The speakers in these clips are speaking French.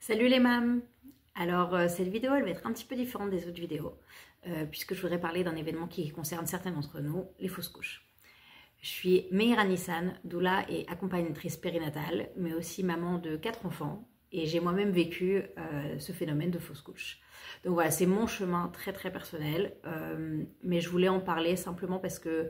Salut les mâmes. Alors cette vidéo elle va être un petit peu différente des autres vidéos puisque je voudrais parler d'un événement qui concerne certains d'entre nous, les fausses couches. Je suis Meira Nissan, doula et accompagnatrice périnatale, mais aussi maman de 4 enfants et j'ai moi-même vécu ce phénomène de fausse couche. Donc voilà, c'est mon chemin très personnel, mais je voulais en parler simplement parce que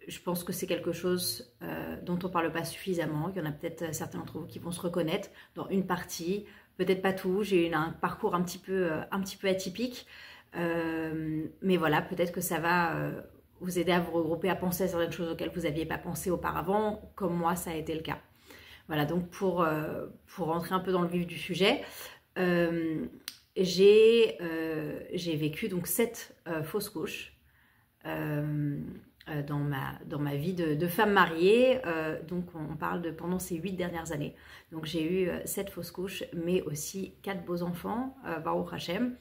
je pense que c'est quelque chose dont on ne parle pas suffisamment. Il y en a peut-être certains d'entre vous qui vont se reconnaître dans une partie, peut-être pas tout. J'ai eu un parcours un petit peu atypique, mais voilà, peut-être que ça va vous aider à vous regrouper, à penser à certaines choses auxquelles vous n'aviez pas pensé auparavant, comme moi ça a été le cas. Voilà, donc pour rentrer un peu dans le vif du sujet, j'ai vécu donc 7 fausses couches. Dans ma vie de femme mariée, donc on parle de pendant ces 8 dernières années. Donc j'ai eu 7 fausses couches, mais aussi 4 beaux enfants, Baruch Hashem.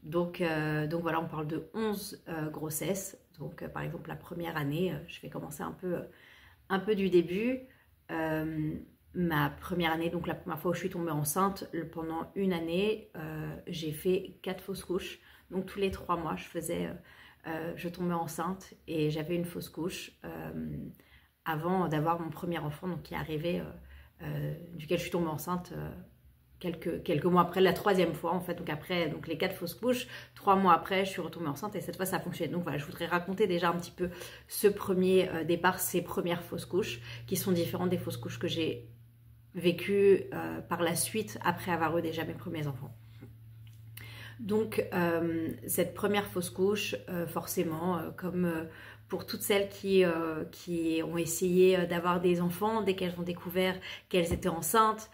Donc voilà, on parle de 11 grossesses. Donc par exemple la première année, je vais commencer un peu du début. Ma première année, donc la première fois où je suis tombée enceinte, pendant une année, j'ai fait 4 fausses couches. Donc tous les 3 mois, je tombais enceinte et j'avais une fausse couche avant d'avoir mon premier enfant, donc qui est arrivé, duquel je suis tombée enceinte quelques mois après, la 3e fois en fait. Donc après les 4 fausses couches, 3 mois après, je suis retombée enceinte et cette fois ça a fonctionné. Donc voilà, je voudrais raconter déjà un petit peu ce premier départ, ces premières fausses couches qui sont différentes des fausses couches que j'ai vécues par la suite après avoir eu déjà mes premiers enfants. Donc cette première fausse couche, forcément, comme pour toutes celles qui ont essayé d'avoir des enfants, dès qu'elles ont découvert qu'elles étaient enceintes,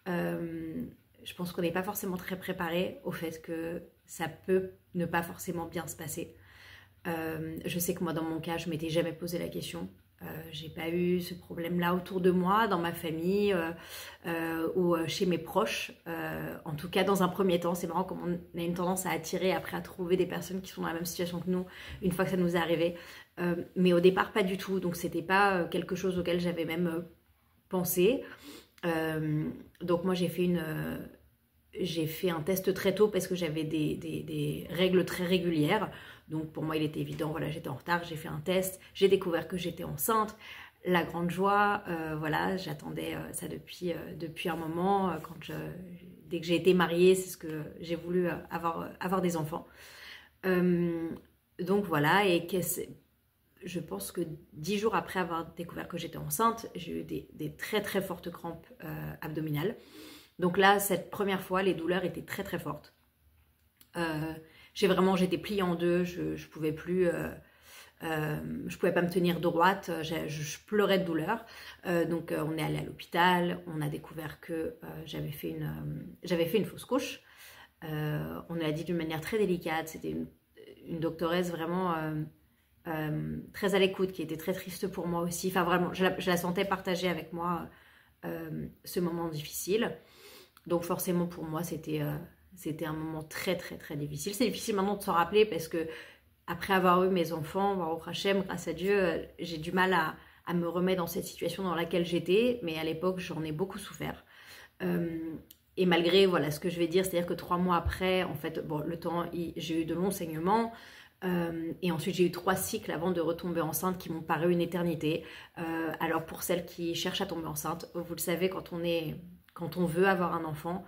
je pense qu'on n'est pas forcément très préparé au fait que ça peut ne pas forcément bien se passer. Je sais que moi dans mon cas, je m'étais jamais posé la question. J'ai pas eu ce problème-là autour de moi, dans ma famille ou chez mes proches. En tout cas, dans un premier temps, c'est marrant comme on a une tendance à attirer après à trouver des personnes qui sont dans la même situation que nous une fois que ça nous est arrivé. Mais au départ, pas du tout. Donc, c'était pas quelque chose auquel j'avais même pensé. Donc, moi, j'ai fait un test très tôt parce que j'avais des règles très régulières. Donc pour moi il était évident, voilà, j'étais en retard, j'ai fait un test, j'ai découvert que j'étais enceinte. La grande joie, voilà, j'attendais ça depuis un moment. Dès que j'ai été mariée, c'est ce que j'ai voulu avoir des enfants. Donc voilà, et je pense que 10 jours après avoir découvert que j'étais enceinte, j'ai eu des très fortes crampes abdominales. Donc là, cette première fois, les douleurs étaient très fortes. J'étais pliée en deux, je pouvais plus, je pouvais pas me tenir droite, je pleurais de douleur. Donc on est allé à l'hôpital, on a découvert que j'avais fait une fausse couche. On l'a dit d'une manière très délicate, c'était une doctoresse vraiment très à l'écoute, qui était très triste pour moi aussi. Enfin vraiment, je la sentais partager avec moi ce moment difficile. Donc forcément pour moi c'était un moment très difficile. C'est difficile maintenant de s'en rappeler parce que après avoir eu mes enfants, Baruch Hashem, grâce à Dieu, j'ai du mal à me remettre dans cette situation dans laquelle j'étais, mais à l'époque j'en ai beaucoup souffert. Et malgré voilà ce que je vais dire, c'est-à-dire que 3 mois après, en fait, bon, j'ai eu de longs saignements. Et ensuite j'ai eu 3 cycles avant de retomber enceinte qui m'ont paru une éternité. Alors pour celles qui cherchent à tomber enceinte, vous le savez, quand on veut avoir un enfant,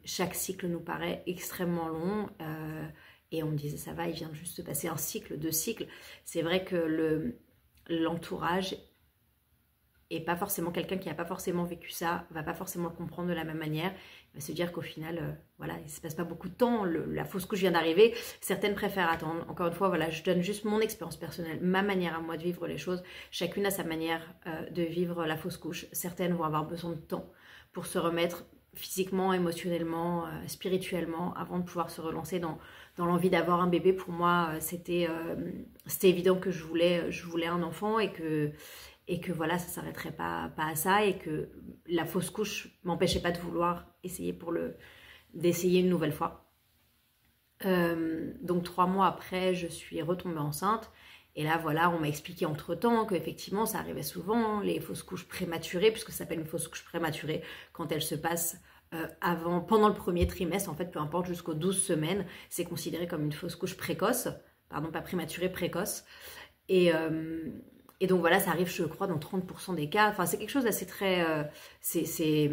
chaque cycle nous paraît extrêmement long et on me disait ça va, il vient juste de se passer un cycle, 2 cycles. C'est vrai que l'entourage et pas forcément quelqu'un qui n'a pas forcément vécu ça, va pas forcément le comprendre de la même manière. Il va se dire qu'au final, voilà, il ne se passe pas beaucoup de temps, la fausse couche vient d'arriver, certaines préfèrent attendre. Encore une fois, voilà, je donne juste mon expérience personnelle, ma manière à moi de vivre les choses. Chacune a sa manière de vivre la fausse couche. Certaines vont avoir besoin de temps pour se remettre physiquement, émotionnellement, spirituellement, avant de pouvoir se relancer dans l'envie d'avoir un bébé. Pour moi, c'était évident que je voulais un enfant et que voilà, ça ne s'arrêterait pas à ça, et que la fausse couche m'empêchait pas de vouloir d'essayer une nouvelle fois. Donc 3 mois après, je suis retombée enceinte Et là, voilà, on m'a expliqué entre-temps qu'effectivement, ça arrivait souvent, les fausses couches prématurées, puisque ça s'appelle une fausse couche prématurée, quand elle se passe pendant le premier trimestre, en fait, peu importe, jusqu'aux 12 semaines, c'est considéré comme une fausse couche précoce, pardon, pas prématurée, précoce. Et donc voilà, ça arrive, je crois, dans 30% des cas. Enfin, c'est quelque chose d'assez très... c'est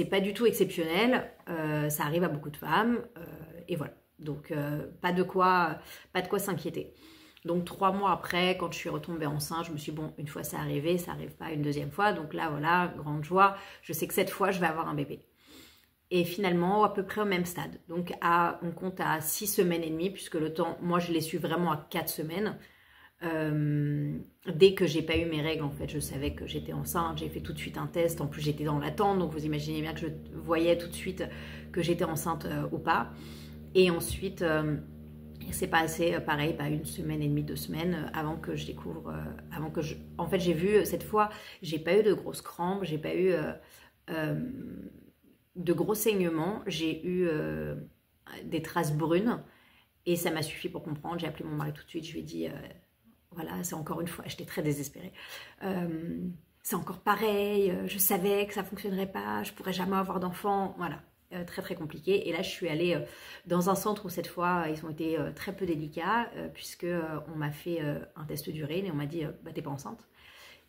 pas du tout exceptionnel, ça arrive à beaucoup de femmes, et voilà. Donc, pas de quoi s'inquiéter. Donc 3 mois après, quand je suis retombée enceinte, je me suis dit, bon, une fois c'est arrivé, ça n'arrive pas une deuxième fois. Donc là, voilà, grande joie. Je sais que cette fois, je vais avoir un bébé. Et finalement, à peu près au même stade. Donc on compte à 6 semaines et demie, puisque le temps, moi je l'ai su vraiment à 4 semaines. Dès que j'ai pas eu mes règles, en fait, je savais que j'étais enceinte. J'ai fait tout de suite un test. En plus, j'étais dans l'attente. Donc vous imaginez bien que je voyais tout de suite que j'étais enceinte ou pas. Et ensuite... c'est passé pareil, 1 semaine et demie, 2 semaines avant que je découvre, en fait j'ai vu cette fois, j'ai pas eu de grosses crampes, j'ai pas eu de gros saignements, j'ai eu des traces brunes et ça m'a suffi pour comprendre. J'ai appelé mon mari tout de suite, je lui ai dit voilà, c'est encore une fois, j'étais très désespérée, c'est encore pareil, je savais que ça fonctionnerait pas, je pourrais jamais avoir d'enfant, voilà. Très très compliqué. Et là je suis allée dans un centre où cette fois ils ont été très peu délicats puisque on m'a fait un test d'urine et on m'a dit bah t'es pas enceinte.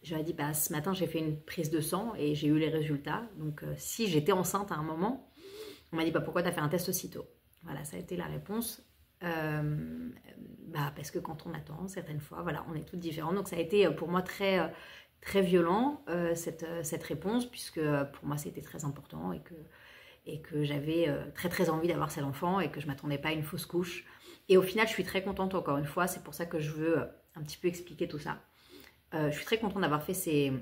Je leur ai dit bah ce matin j'ai fait une prise de sang et j'ai eu les résultats, donc si j'étais enceinte à un moment, on m'a dit bah pourquoi t'as fait un test aussitôt. Voilà, ça a été la réponse. Bah parce que quand on attend certaines fois, voilà, on est toutes différentes. Donc ça a été pour moi très très violent cette réponse, puisque pour moi c'était très important et que j'avais très très envie d'avoir cet enfant et que je ne m'attendais pas à une fausse couche. Et au final, je suis très contente encore une fois, c'est pour ça que je veux un petit peu expliquer tout ça. Je suis très contente d'avoir fait ces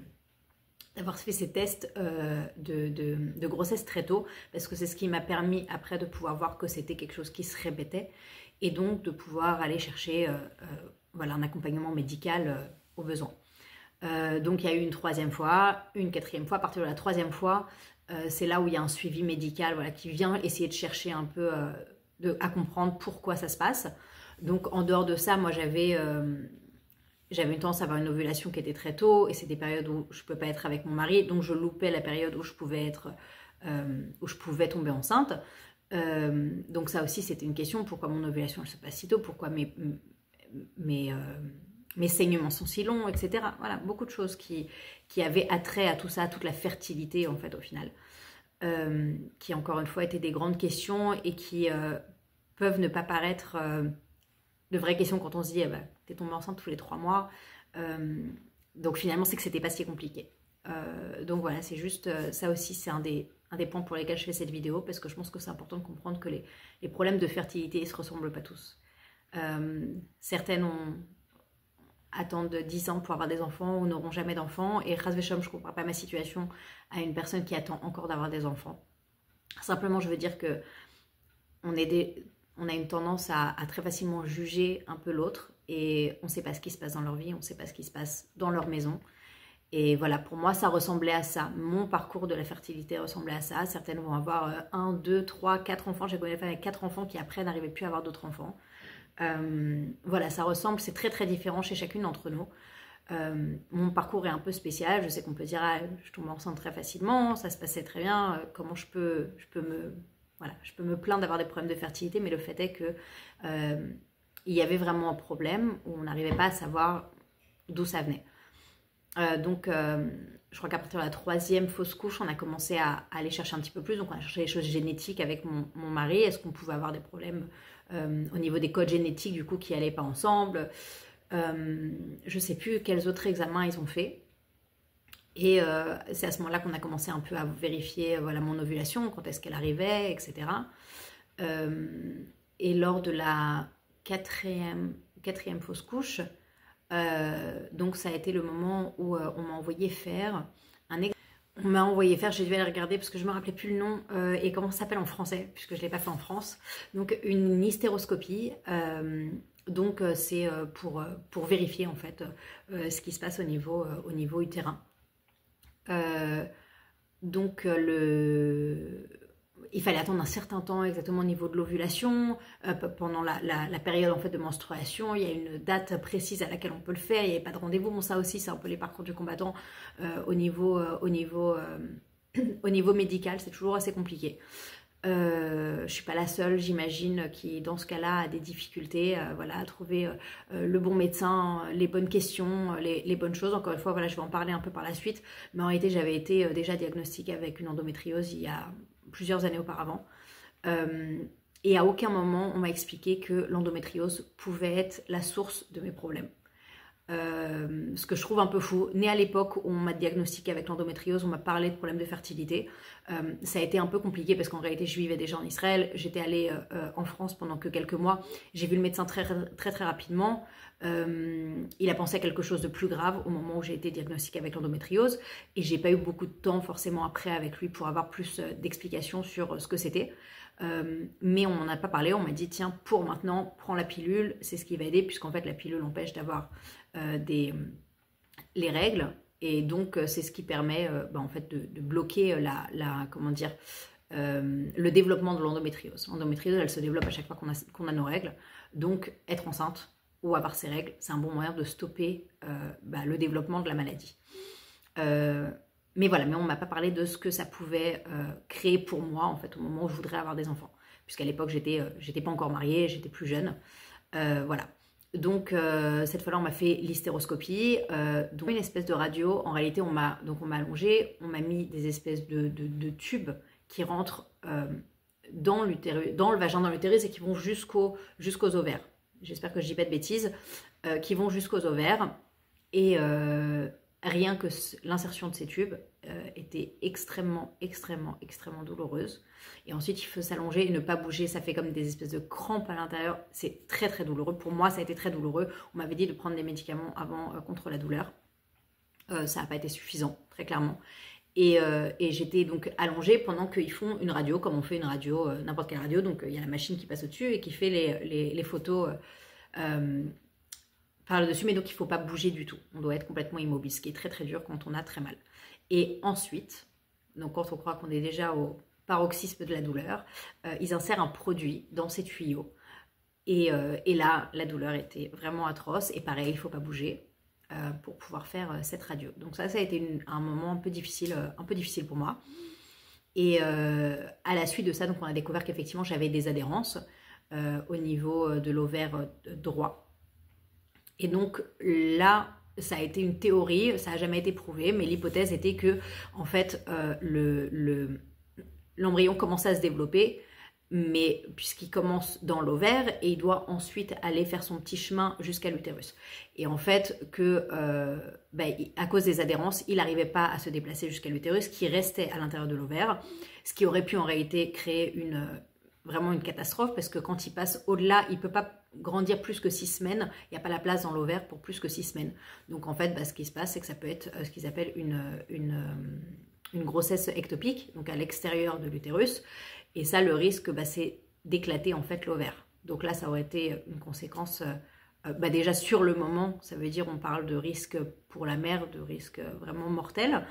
tests de grossesse très tôt, parce que c'est ce qui m'a permis après de pouvoir voir que c'était quelque chose qui se répétait, et donc de pouvoir aller chercher voilà, un accompagnement médical au besoin. Donc il y a eu une 3e fois, une 4e fois. À partir de la 3e fois, c'est là où il y a un suivi médical, voilà, qui vient essayer de chercher un peu à comprendre pourquoi ça se passe. Donc en dehors de ça, moi j'avais une tendance à avoir une ovulation qui était très tôt, et c'est des périodes où je ne peux pas être avec mon mari, donc je loupais la période où je pouvais tomber enceinte. Donc ça aussi c'était une question, pourquoi mon ovulation ne se passe si tôt, pourquoi mes saignements sont si longs, etc. Voilà, beaucoup de choses qui avaient attrait à tout ça, à toute la fertilité en fait au final, qui encore une fois étaient des grandes questions et qui peuvent ne pas paraître de vraies questions quand on se dit bah, t'es tombée enceinte tous les 3 mois, donc finalement c'est que c'était pas si compliqué. Donc voilà, c'est juste ça aussi, c'est un des points pour lesquels je fais cette vidéo, parce que je pense que c'est important de comprendre que les problèmes de fertilité ne se ressemblent pas tous. Certaines attendent 10 ans pour avoir des enfants ou n'auront jamais d'enfants, et ras veshom, je ne compare pas ma situation à une personne qui attend encore d'avoir des enfants. Simplement, je veux dire que on a une tendance à très facilement juger un peu l'autre, et on ne sait pas ce qui se passe dans leur vie, on ne sait pas ce qui se passe dans leur maison. Et voilà, pour moi, ça ressemblait à ça. Mon parcours de la fertilité ressemblait à ça. Certaines vont avoir 1, 2, 3, 4 enfants. J'ai connu des femmes avec 4 enfants qui après n'arrivaient plus à avoir d'autres enfants. Voilà, ça ressemble, c'est très très différent chez chacune d'entre nous. Mon parcours est un peu spécial. Je sais qu'on peut dire ah, je tombe enceinte très facilement, ça se passait très bien, comment je peux me plaindre d'avoir des problèmes de fertilité, mais le fait est que il y avait vraiment un problème où on n'arrivait pas à savoir d'où ça venait. Donc je crois qu'à partir de la 3e fausse couche, on a commencé à aller chercher un petit peu plus. Donc on a cherché les choses génétiques avec mon mari. Est-ce qu'on pouvait avoir des problèmes au niveau des codes génétiques du coup qui n'allaient pas ensemble. Je ne sais plus quels autres examens ils ont fait. Et c'est à ce moment-là qu'on a commencé un peu à vérifier voilà, mon ovulation, quand est-ce qu'elle arrivait, etc. Et lors de la 4e fausse couche, donc ça a été le moment où on m'a envoyé faire j'ai dû aller regarder parce que je ne me rappelais plus le nom et comment ça s'appelle en français, puisque je ne l'ai pas fait en France. Donc une hystéroscopie, donc c'est pour vérifier en fait ce qui se passe au niveau utérin. Donc il fallait attendre un certain temps exactement au niveau de l'ovulation, pendant la période en fait de menstruation, il y a une date précise à laquelle on peut le faire, il n'y avait pas de rendez-vous. Bon, ça aussi c'est un peu les parcours du combattant au niveau médical, c'est toujours assez compliqué. Je suis pas la seule, j'imagine, qui dans ce cas-là a des difficultés, voilà, à trouver le bon médecin, les bonnes questions, les bonnes choses. Encore une fois, voilà, je vais en parler un peu par la suite, mais en réalité, j'avais été déjà diagnostiquée avec une endométriose il y a plusieurs années auparavant. Et à aucun moment, on m'a expliqué que l'endométriose pouvait être la source de mes problèmes. Ce que je trouve un peu fou. Né à l'époque où on m'a diagnostiqué avec l'endométriose, on m'a parlé de problèmes de fertilité. Ça a été un peu compliqué parce qu'en réalité, je vivais déjà en Israël. J'étais allée en France pendant que quelques mois. J'ai vu le médecin très rapidement. Il a pensé à quelque chose de plus grave au moment où j'ai été diagnostiquée avec l'endométriose. Et j'ai pas eu beaucoup de temps forcément après avec lui pour avoir plus d'explications sur ce que c'était. Mais on n'en a pas parlé, on m'a dit tiens, pour maintenant, prends la pilule, c'est ce qui va aider, puisqu'en fait la pilule empêche d'avoir les règles, et donc c'est ce qui permet en fait de bloquer comment dire, le développement de l'endométriose. L'endométriose, elle se développe à chaque fois qu'on a nos règles, donc être enceinte ou avoir ses règles, c'est un bon moyen de stopper le développement de la maladie. Mais voilà, mais on ne m'a pas parlé de ce que ça pouvait créer pour moi, en fait, au moment où je voudrais avoir des enfants. Puisqu'à l'époque, j'étais pas encore mariée, j'étais plus jeune. Voilà. Donc, cette fois-là, on m'a fait l'hystéroscopie, donc une espèce de radio. En réalité, on m'a allongée, on m'a mis des espèces de tubes qui rentrent dans le vagin, dans l'utérus, et qui vont jusqu'aux ovaires. J'espère que je dis pas de bêtises. Qui vont jusqu'aux ovaires. Et rien que l'insertion de ces tubes était extrêmement douloureuse. Et ensuite, il faut s'allonger et ne pas bouger. Ça fait comme des espèces de crampes à l'intérieur. C'est très douloureux. Pour moi, ça a été très douloureux. On m'avait dit de prendre des médicaments avant contre la douleur. Ça n'a pas été suffisant, très clairement. Et j'étais donc allongée pendant qu'ils font une radio, comme on fait une radio, n'importe quelle radio. Donc, il y a la machine qui passe au-dessus et qui fait les photos par le dessus, mais donc il ne faut pas bouger du tout. On doit être complètement immobile, ce qui est très dur quand on a très mal. Et ensuite, donc quand on croit qu'on est déjà au paroxysme de la douleur, ils insèrent un produit dans ces tuyaux. Et là, la douleur était vraiment atroce. Et pareil, il ne faut pas bouger pour pouvoir faire cette radio. Donc ça a été un moment un peu difficile pour moi. Et à la suite de ça, donc on a découvert qu'effectivement j'avais des adhérences au niveau de l'ovaire droit. Et donc là, ça a été une théorie, ça n'a jamais été prouvé, mais l'hypothèse était que, en fait, l'embryon commençait à se développer, mais puisqu'il commence dans l'ovaire et il doit ensuite aller faire son petit chemin jusqu'à l'utérus. Et en fait, à cause des adhérences, il n'arrivait pas à se déplacer jusqu'à l'utérus, qui restait à l'intérieur de l'ovaire, ce qui aurait pu en réalité créer vraiment une catastrophe, parce que quand il passe au-delà, il ne peut pas grandir plus que 6 semaines, il n'y a pas la place dans l'ovaire pour plus que 6 semaines. Donc en fait, ce qui se passe, c'est que ça peut être ce qu'ils appellent une grossesse ectopique, donc à l'extérieur de l'utérus, et ça, le risque, c'est d'éclater en fait l'ovaire. Donc là, ça aurait été une conséquence, déjà sur le moment, ça veut dire on parle de risque pour la mère, de risque vraiment mortel,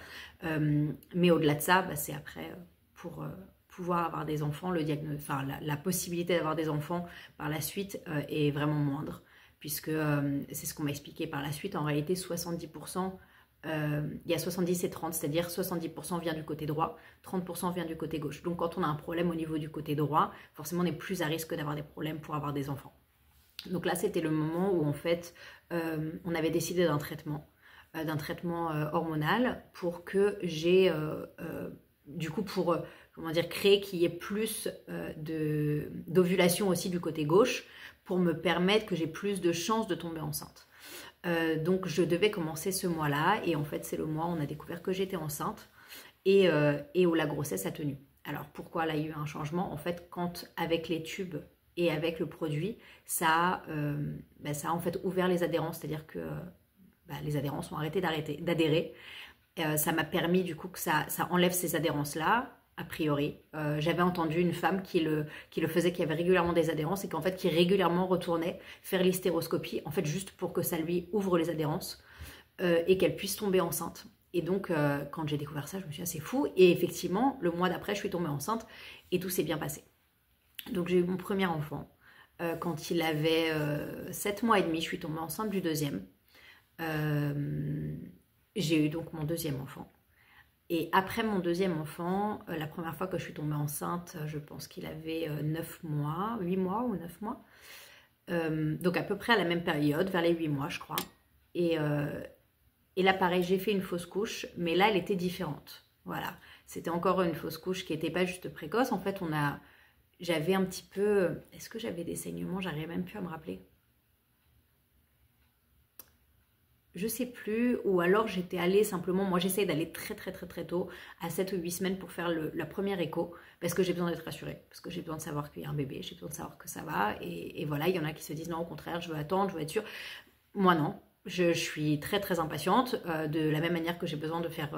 mais au-delà de ça, c'est après pour pouvoir avoir des enfants, la possibilité d'avoir des enfants par la suite est vraiment moindre, puisque c'est ce qu'on m'a expliqué par la suite. En réalité, 70%, il y a 70 et 30, c'est-à-dire 70% vient du côté droit, 30% vient du côté gauche. Donc quand on a un problème au niveau du côté droit, forcément on est plus à risque d'avoir des problèmes pour avoir des enfants. Donc là, c'était le moment où en fait, on avait décidé d'un traitement hormonal pour que j'ai, du coup, pour créer qu'il y ait plus d'ovulation aussi du côté gauche, pour me permettre que j'ai plus de chances de tomber enceinte. Donc je devais commencer ce mois-là, et en fait c'est le mois où on a découvert que j'étais enceinte et où la grossesse a tenu. Alors pourquoi là il y a eu un changement? En fait, quand avec les tubes et avec le produit, ça a en fait ouvert les adhérences, c'est-à-dire que les adhérences ont arrêté d'adhérer. Ça m'a permis du coup que ça enlève ces adhérences-là. A priori, j'avais entendu une femme qui le faisait, qui avait régulièrement des adhérences, et qui régulièrement retournait faire l'hystéroscopie, en fait juste pour que ça lui ouvre les adhérences et qu'elle puisse tomber enceinte. Et donc, quand j'ai découvert ça, je me suis dit, ah, c'est fou. Et effectivement, le mois d'après, je suis tombée enceinte et tout s'est bien passé. Donc, j'ai eu mon premier enfant. Quand il avait 7 mois et demi, je suis tombée enceinte du deuxième. J'ai eu donc mon deuxième enfant. Et après mon deuxième enfant, la première fois que je suis tombée enceinte, je pense qu'il avait 9 mois, 8 mois ou 9 mois. Donc à peu près à la même période, vers les 8 mois, je crois. Et là, pareil, j'ai fait une fausse couche, mais là, elle était différente. Voilà, c'était encore une fausse couche qui n'était pas juste précoce. En fait, j'avais un petit peu... Est-ce que j'avais des saignements? J'arrive même plus à me rappeler. Je sais plus, ou alors j'étais allée simplement, moi j'essaye d'aller très très très très tôt, à 7 ou 8 semaines pour faire la première écho, parce que j'ai besoin d'être rassurée, parce que j'ai besoin de savoir qu'il y a un bébé, j'ai besoin de savoir que ça va, et voilà, il y en a qui se disent non, au contraire, je veux attendre, je veux être sûre. Moi non, je suis très très impatiente, de la même manière que j'ai besoin de faire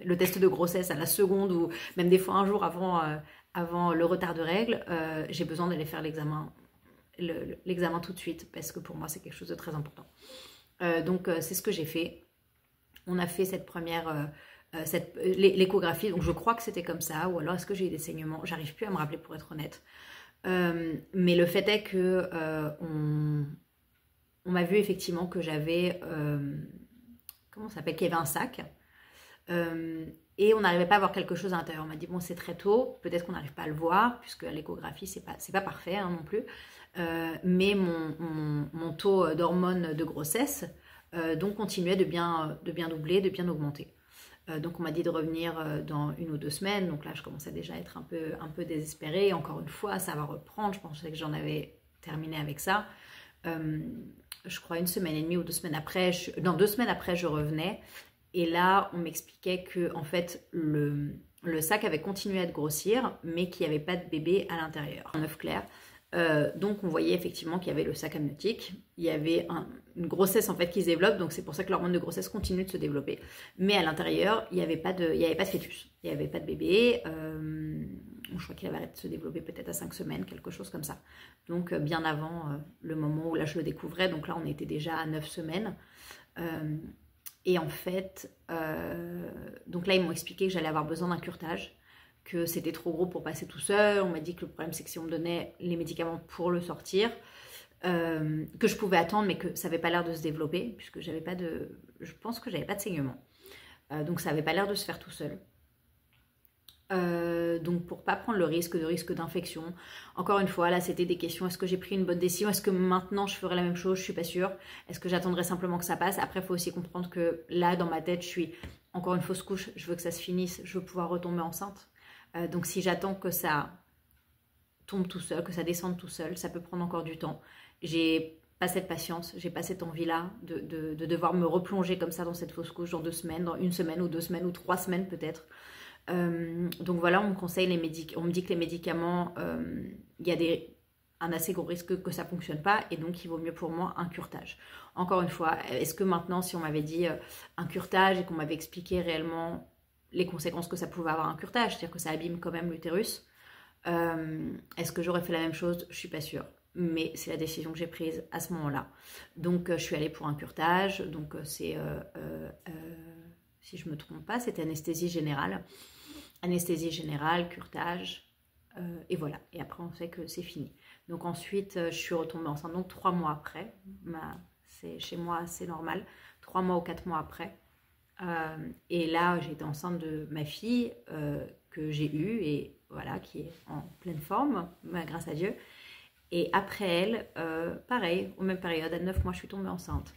le test de grossesse à la seconde, ou même des fois un jour avant le retard de règles, j'ai besoin d'aller faire l'examen tout de suite, parce que pour moi c'est quelque chose de très important. Donc c'est ce que j'ai fait. On a fait cette première l'échographie, donc je crois que c'était comme ça, ou alors est-ce que j'ai eu des saignements? J'arrive plus à me rappeler pour être honnête. Mais le fait est que on m'a vu effectivement que j'avais comment ça s'appelle, qu'il y avait un sac. Et on n'arrivait pas à voir quelque chose à l'intérieur. On m'a dit bon, c'est très tôt, peut-être qu'on n'arrive pas à le voir, puisque l'échographie c'est pas parfait hein, non plus. Mais mon taux d'hormones de grossesse donc continuait de bien doubler, de bien augmenter. Donc on m'a dit de revenir dans 1 ou 2 semaines. Donc là je commençais déjà à être un peu désespérée. Encore une fois, ça va reprendre. Je pensais que j'en avais terminé avec ça. Je crois 1 semaine et demie ou 2 semaines après. 2 semaines après je revenais. Et là, on m'expliquait que en fait, le sac avait continué à grossir, mais qu'il n'y avait pas de bébé à l'intérieur, un œuf clair. Donc, on voyait effectivement qu'il y avait le sac amniotique. Il y avait une grossesse en fait qui se développe, donc c'est pour ça que l'hormone de grossesse continue de se développer. Mais à l'intérieur, il n'y avait pas de fœtus, il n'y avait pas de bébé. Je crois qu'il avait arrêté de se développer peut-être à 5 semaines, quelque chose comme ça. Donc, bien avant le moment où là je le découvrais. Donc là, on était déjà à 9 semaines. Et en fait, donc là, ils m'ont expliqué que j'allais avoir besoin d'un curetage, que c'était trop gros pour passer tout seul. On m'a dit que le problème, c'est que si on me donnait les médicaments pour le sortir, que je pouvais attendre, mais que ça n'avait pas l'air de se développer, puisque je pense que j'avais pas de saignement. Donc ça n'avait pas l'air de se faire tout seul. Donc pour pas prendre le risque d'infection, encore une fois là c'était des questions, est-ce que j'ai pris une bonne décision, est-ce que maintenant je ferai la même chose, je suis pas sûre, est-ce que j'attendrai simplement que ça passe. Après il faut aussi comprendre que là dans ma tête je suis encore une fausse couche, je veux que ça se finisse, je veux pouvoir retomber enceinte. Donc si j'attends que ça tombe tout seul, que ça descende tout seul, ça peut prendre encore du temps. J'ai pas cette patience, j'ai pas cette envie là de devoir me replonger comme ça dans cette fausse couche dans 2 semaines, dans 1 semaine ou 2 semaines ou 3 semaines peut-être. Donc voilà, on me conseille les médicaments. On me dit que les médicaments, il y a un assez gros risque que ça ne fonctionne pas, et donc il vaut mieux pour moi un curetage. Encore une fois, est-ce que maintenant, si on m'avait dit un curetage et qu'on m'avait expliqué réellement les conséquences que ça pouvait avoir un curetage, c'est-à-dire que ça abîme quand même l'utérus, est-ce que j'aurais fait la même chose? Je suis pas sûre. Mais c'est la décision que j'ai prise à ce moment-là. Donc je suis allée pour un curetage. Donc c'est, si je me trompe pas, c'était anesthésie générale. Anesthésie générale, curetage, et voilà. Et après, on sait que c'est fini. Donc ensuite, je suis retombée enceinte. Donc 3 mois après, chez moi, c'est normal. 3 mois ou 4 mois après. Et là, j'étais enceinte de ma fille que j'ai eue, et voilà, qui est en pleine forme, grâce à Dieu. Et après elle, pareil, aux mêmes périodes, à 9 mois, je suis tombée enceinte.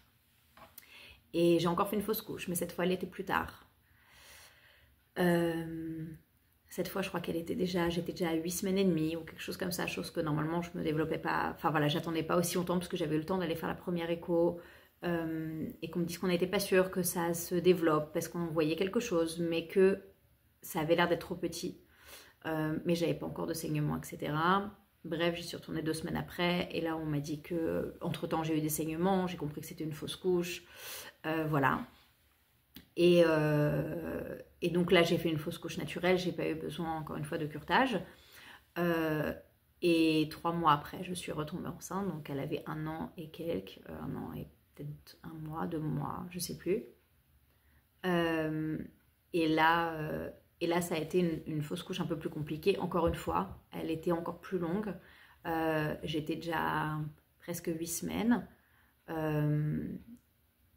Et j'ai encore fait une fausse couche, mais cette fois, elle était plus tard. Cette fois, je crois j'étais déjà à 8 semaines et demie ou quelque chose comme ça, chose que normalement je me développais pas. Enfin voilà, j'attendais pas aussi longtemps parce que j'avais eu le temps d'aller faire la première écho et qu'on me dise qu'on n'était pas sûr que ça se développe parce qu'on voyait quelque chose, mais que ça avait l'air d'être trop petit. Mais j'avais pas encore de saignement, etc. Bref, j'y suis retournée 2 semaines après et là on m'a dit que entre temps j'ai eu des saignements, j'ai compris que c'était une fausse couche, voilà. Et donc là, j'ai fait une fausse couche naturelle, j'ai pas eu besoin encore une fois de curetage. Et 3 mois après, je suis retombée enceinte, donc elle avait 1 an et quelques, 1 an et peut-être 1 mois, 2 mois, je sais plus. Euh, et là, ça a été une fausse couche un peu plus compliquée. Encore une fois, elle était encore plus longue. J'étais déjà presque 8 semaines. Euh,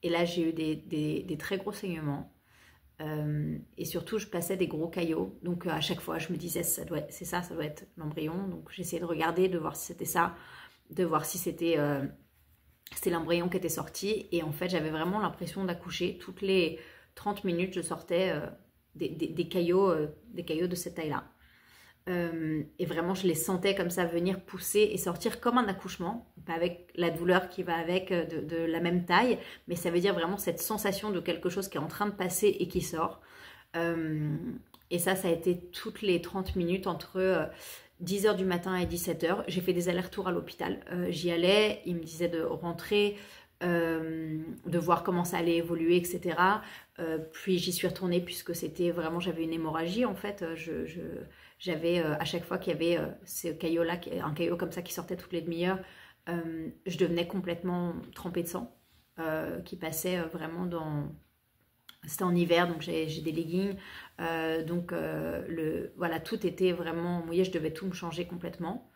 et là, j'ai eu des très gros saignements. Et surtout, je passais des gros caillots. Donc, à chaque fois, je me disais, c'est ça, ça doit être l'embryon. Donc, j'essayais de regarder, de voir si c'était ça, de voir si c'était l'embryon qui était sorti. Et en fait, j'avais vraiment l'impression d'accoucher. Toutes les 30 minutes, je sortais des caillots de cette taille-là. Et vraiment, je les sentais comme ça venir pousser et sortir comme un accouchement, pas avec la douleur qui va avec de la même taille, mais ça veut dire vraiment cette sensation de quelque chose qui est en train de passer et qui sort. Et ça a été toutes les 30 minutes entre 10h du matin et 17h. J'ai fait des allers-retours à l'hôpital. J'y allais, ils me disaient de rentrer, de voir comment ça allait évoluer, etc. Puis j'y suis retournée puisque c'était vraiment, j'avais une hémorragie en fait. J'avais à chaque fois qu'il y avait ce caillot-là, un caillot comme ça qui sortait toutes les demi-heures, je devenais complètement trempée de sang qui passait vraiment dans... C'était en hiver, donc j'ai des leggings. Voilà, tout était vraiment mouillé, je devais tout me changer complètement.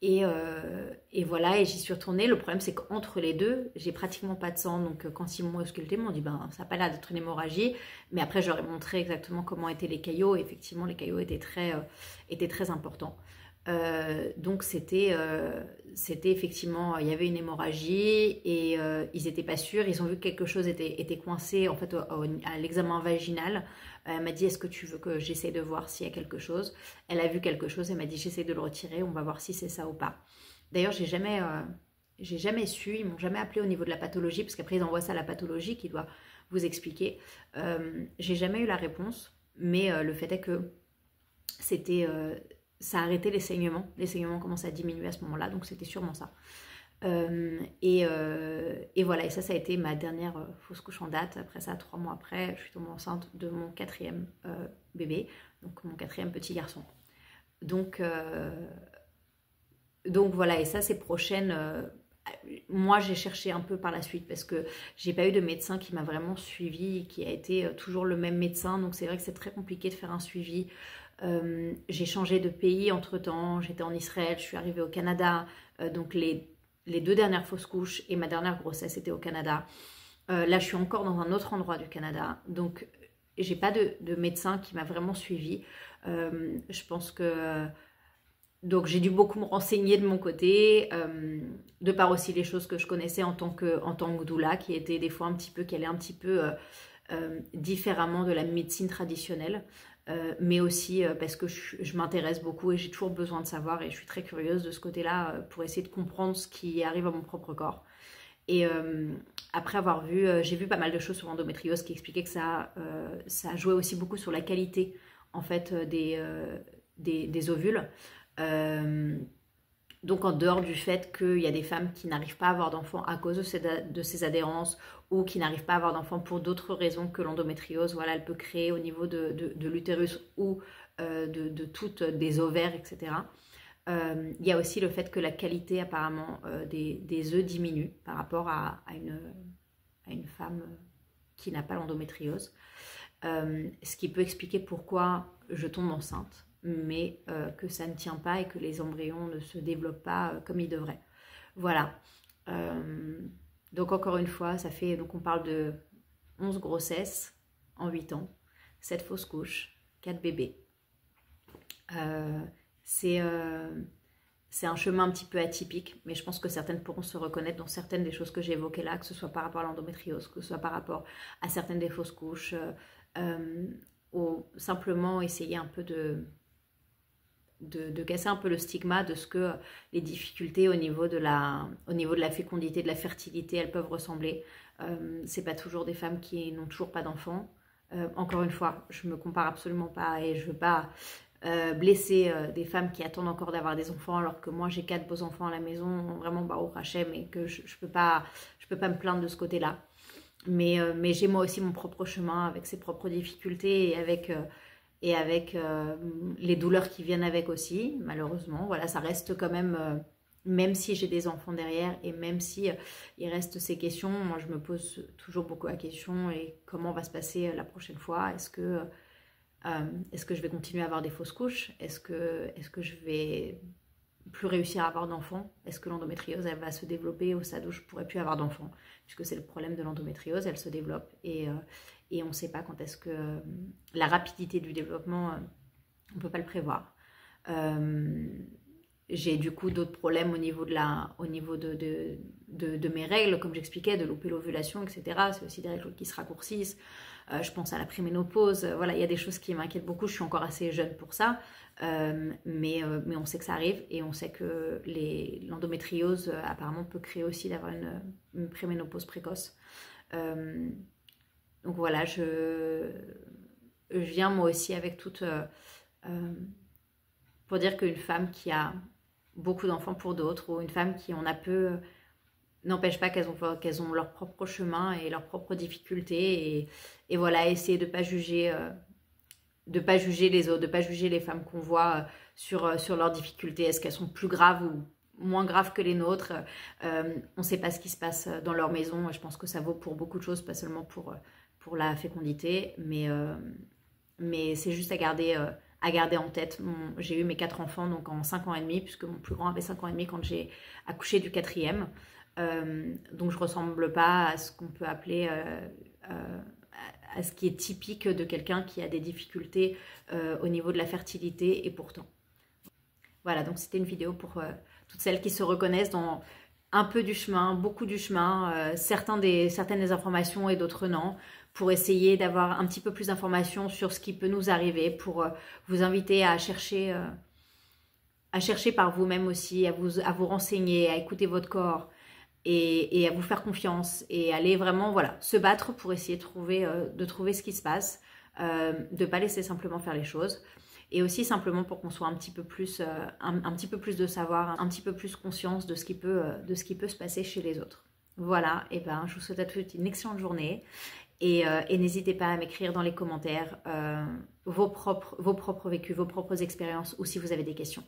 Et voilà, et j'y suis retournée. Le problème, c'est qu'entre les deux, j'ai pratiquement pas de sang. Donc, quand ils m'ont ausculté, ils m'ont dit, ben, ça n'a pas l'air d'être une hémorragie. Mais après, je leur ai montré exactement comment étaient les caillots. Et effectivement, les caillots étaient très importants. Donc, c'était effectivement, il y avait une hémorragie et ils n'étaient pas sûrs. Ils ont vu que quelque chose était coincé, en fait, à l'examen vaginal. Elle m'a dit, est-ce que tu veux que j'essaie de voir s'il y a quelque chose? Elle a vu quelque chose, elle m'a dit, j'essaie de le retirer, on va voir si c'est ça ou pas. D'ailleurs, j'ai jamais su, ils m'ont jamais appelé au niveau de la pathologie, parce qu'après ils envoient ça à la pathologie qui doit vous expliquer. J'ai jamais eu la réponse, mais le fait est que ça a arrêté les saignements. Les saignements commencent à diminuer à ce moment-là, donc c'était sûrement ça. Et voilà, et ça a été ma dernière fausse couche en date. Après ça, 3 mois après, je suis tombée enceinte de mon 4e bébé, donc mon 4e petit garçon. Donc voilà, et ça, c'est prochaine. Moi, j'ai cherché un peu par la suite parce que j'ai pas eu de médecin qui m'a vraiment suivi, qui a été toujours le même médecin. Donc c'est vrai que c'est très compliqué de faire un suivi. J'ai changé de pays entre-temps. J'étais en Israël, je suis arrivée au Canada. Donc les 2 dernières fausses couches et ma dernière grossesse étaient au Canada. Là, je suis encore dans un autre endroit du Canada. Donc, j'ai pas de médecin qui m'a vraiment suivie. Je pense que... Donc, j'ai dû beaucoup me renseigner de mon côté, de par aussi les choses que je connaissais en tant que doula, qui étaient des fois qui allaient un petit peu différemment de la médecine traditionnelle. Mais aussi parce que je m'intéresse beaucoup et j'ai toujours besoin de savoir et je suis très curieuse de ce côté-là pour essayer de comprendre ce qui arrive à mon propre corps. Et après avoir vu, j'ai vu pas mal de choses sur l'endométriose qui expliquaient que ça jouait aussi beaucoup sur la qualité en fait des ovules. Donc en dehors du fait qu'il y a des femmes qui n'arrivent pas à avoir d'enfants à cause de ces adhérences ou qui n'arrivent pas à avoir d'enfants pour d'autres raisons que l'endométriose, voilà, elle peut créer au niveau de l'utérus ou de toutes des ovaires, etc. Il y a aussi le fait que la qualité apparemment des œufs diminue par rapport à une femme qui n'a pas l'endométriose. Ce qui peut expliquer pourquoi je tombe enceinte, mais que ça ne tient pas et que les embryons ne se développent pas comme ils devraient. Voilà. Donc encore une fois, donc on parle de 11 grossesses en 8 ans, 7 fausses couches, 4 bébés. C'est un chemin un petit peu atypique, mais je pense que certaines pourront se reconnaître dans certaines des choses que j'ai évoquées là, que ce soit par rapport à l'endométriose, que ce soit par rapport à certaines des fausses couches, ou simplement essayer un peu de casser un peu le stigma de ce que les difficultés au niveau de la fécondité, de la fertilité, elles peuvent ressembler. C'est pas toujours des femmes qui n'ont toujours pas d'enfants. Encore une fois, je me compare absolument pas et je veux pas blesser des femmes qui attendent encore d'avoir des enfants alors que moi j'ai 4 beaux enfants à la maison, vraiment au Hachem, et que je peux pas me plaindre de ce côté-là. Mais j'ai moi aussi mon propre chemin avec ses propres difficultés et avec les douleurs qui viennent avec aussi, malheureusement. Voilà, ça reste quand même même si j'ai des enfants derrière et même si il reste ces questions, moi je me pose toujours beaucoup la question et comment va se passer la prochaine fois? Est-ce que je vais continuer à avoir des fausses couches? Est-ce que je vais plus réussir à avoir d'enfants? Est-ce que l'endométriose elle va se développer au stade où je pourrais plus avoir d'enfants? Puisque c'est le problème de l'endométriose, elle se développe et on ne sait pas quand est-ce que la rapidité du développement, on ne peut pas le prévoir. J'ai du coup d'autres problèmes au niveau de mes règles, comme j'expliquais, de louper l'ovulation, etc. C'est aussi des règles qui se raccourcissent. Je pense à la préménopause. Voilà, il y a des choses qui m'inquiètent beaucoup. Je suis encore assez jeune pour ça. Mais on sait que ça arrive et on sait que l'endométriose apparemment peut créer aussi d'avoir une préménopause précoce. Donc voilà, je viens moi aussi avec toute... pour dire qu'une femme qui a beaucoup d'enfants pour d'autres ou une femme qui en a peu n'empêche pas qu'elles ont leur propre chemin et leurs propres difficultés et voilà, essayer de pas juger les autres, de pas juger les femmes qu'on voit sur leurs difficultés. Est-ce qu'elles sont plus graves ou moins graves que les nôtres? On ne sait pas ce qui se passe dans leur maison. Je pense que ça vaut pour beaucoup de choses, pas seulement pour la fécondité, mais c'est juste à garder en tête. J'ai eu mes 4 enfants donc en 5 ans et demi, puisque mon plus grand avait 5 ans et demi quand j'ai accouché du 4e. Donc je ne ressemble pas à ce qu'on peut appeler... à ce qui est typique de quelqu'un qui a des difficultés au niveau de la fertilité et pourtant. Voilà, donc c'était une vidéo pour toutes celles qui se reconnaissent dans un peu du chemin, beaucoup du chemin, certaines des informations et d'autres non, pour essayer d'avoir un petit peu plus d'informations sur ce qui peut nous arriver, pour vous inviter à chercher par vous-même aussi, à vous renseigner, à écouter votre corps, et à vous faire confiance et aller vraiment voilà, se battre pour essayer de trouver ce qui se passe, de ne pas laisser simplement faire les choses et aussi simplement pour qu'on soit un petit peu plus de savoir, un petit peu plus conscience de ce qui peut se passer chez les autres. Voilà, et ben je vous souhaite à tous une excellente journée et n'hésitez pas à m'écrire dans les commentaires vos propres vécus, vos propres expériences ou si vous avez des questions.